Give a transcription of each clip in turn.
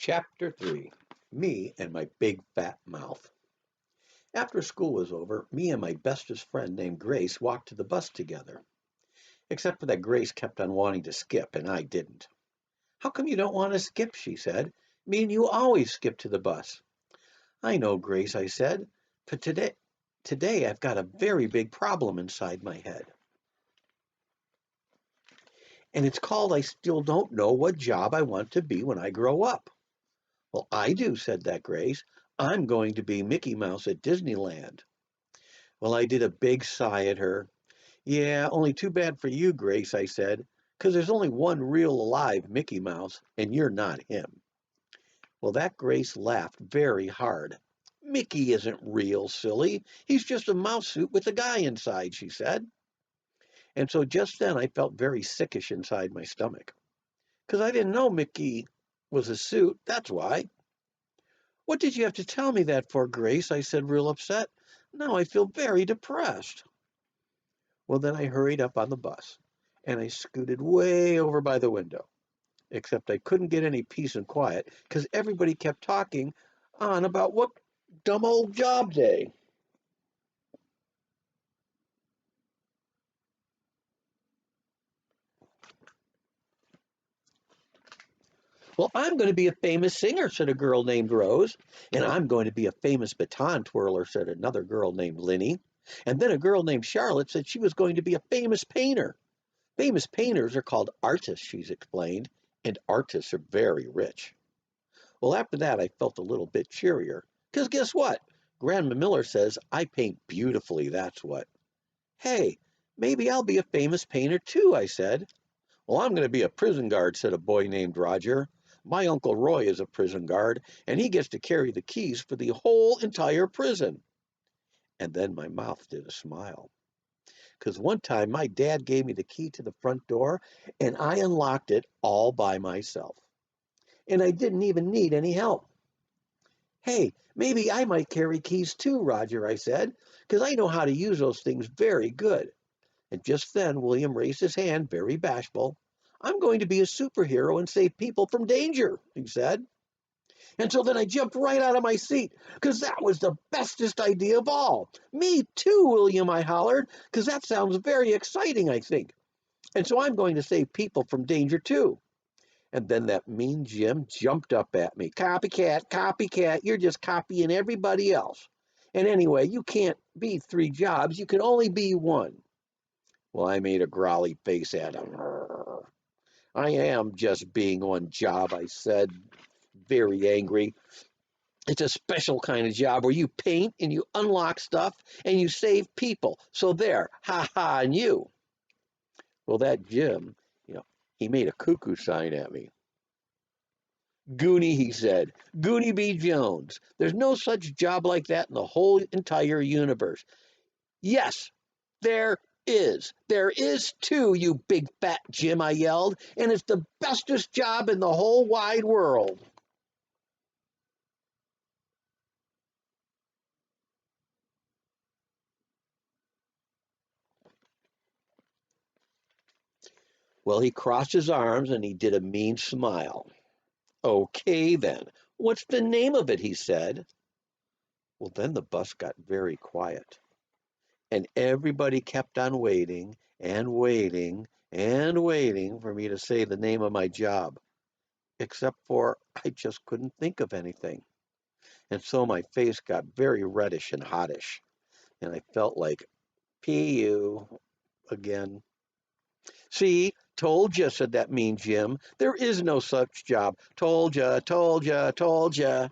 Chapter 3. Me and My Big Fat Mouth. After school was over, me and my bestest friend named Grace walked to the bus together. Except for that Grace kept on wanting to skip, and I didn't. "How come you don't want to skip?" she said. "Me and you always skip to the bus." "I know, Grace," I said, "but today I've got a very big problem inside my head. And it's called I still don't know what job I want to be when I grow up." "Well, I do," said that Grace. "I'm going to be Mickey Mouse at Disneyland." Well, I did a big sigh at her. "Yeah, only too bad for you, Grace," I said, "'cause there's only one real alive Mickey Mouse, and you're not him." Well, that Grace laughed very hard. "Mickey isn't real, silly. He's just a mouse suit with a guy inside," she said. And so just then I felt very sickish inside my stomach. 'Cause I didn't know Mickey was a suit, that's why. "What did you have to tell me that for, Grace?" I said, real upset. "Now I feel very depressed." Well, then I hurried up on the bus, and I scooted way over by the window. Except I couldn't get any peace and quiet, 'cause everybody kept talking on about what dumb old job day. "Well, I'm going to be a famous singer," said a girl named Rose. "And I'm going to be a famous baton twirler," said another girl named Linny. And then a girl named Charlotte said she was going to be a famous painter. "Famous painters are called artists," she's explained, "and artists are very rich." Well, after that, I felt a little bit cheerier. 'Cause guess what? Grandma Miller says I paint beautifully, that's what. "Hey, maybe I'll be a famous painter too," I said. "Well, I'm going to be a prison guard," said a boy named Roger. "My Uncle Roy is a prison guard, and he gets to carry the keys for the whole entire prison." And then my mouth did a smile. 'Cause one time my dad gave me the key to the front door, and I unlocked it all by myself. And I didn't even need any help. "Hey, maybe I might carry keys too, Roger," I said, "'cause I know how to use those things very good." And just then William raised his hand, very bashful. "I'm going to be a superhero and save people from danger," he said. And so then I jumped right out of my seat, 'cause that was the bestest idea of all. "Me too, William," I hollered, "'cause that sounds very exciting, I think. And so I'm going to save people from danger too." And then that mean Jim jumped up at me. "Copycat, copycat, you're just copying everybody else. And anyway, you can't be three jobs, you can only be one." Well, I made a growly face at him. "I am just being one job," I said, very angry. "It's a special kind of job where you paint and you unlock stuff and you save people. So there, ha ha, and you." Well, that Jim, he made a cuckoo sign at me. "Junie," he said, "Junie B. Jones. There's no such job like that in the whole entire universe." "Yes, there is. There is too, you big fat Jim," I yelled, "and it's the bestest job in the whole wide world." Well, he crossed his arms and he did a mean smile. "Okay, then. What's the name of it?" he said. Well, then the bus got very quiet, and everybody kept on waiting and waiting and waiting for me to say the name of my job, except for I just couldn't think of anything. And so my face got very reddish and hottish, and I felt like PU again. "See, told ya," said that mean Jim. "There is no such job. Told ya, told ya, told ya."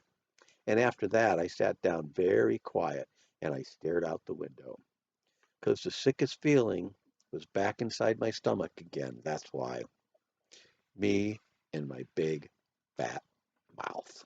And after that, I sat down very quiet and I stared out the window. 'Cause the sickest feeling was back inside my stomach again. That's why. Me and my big fat mouth.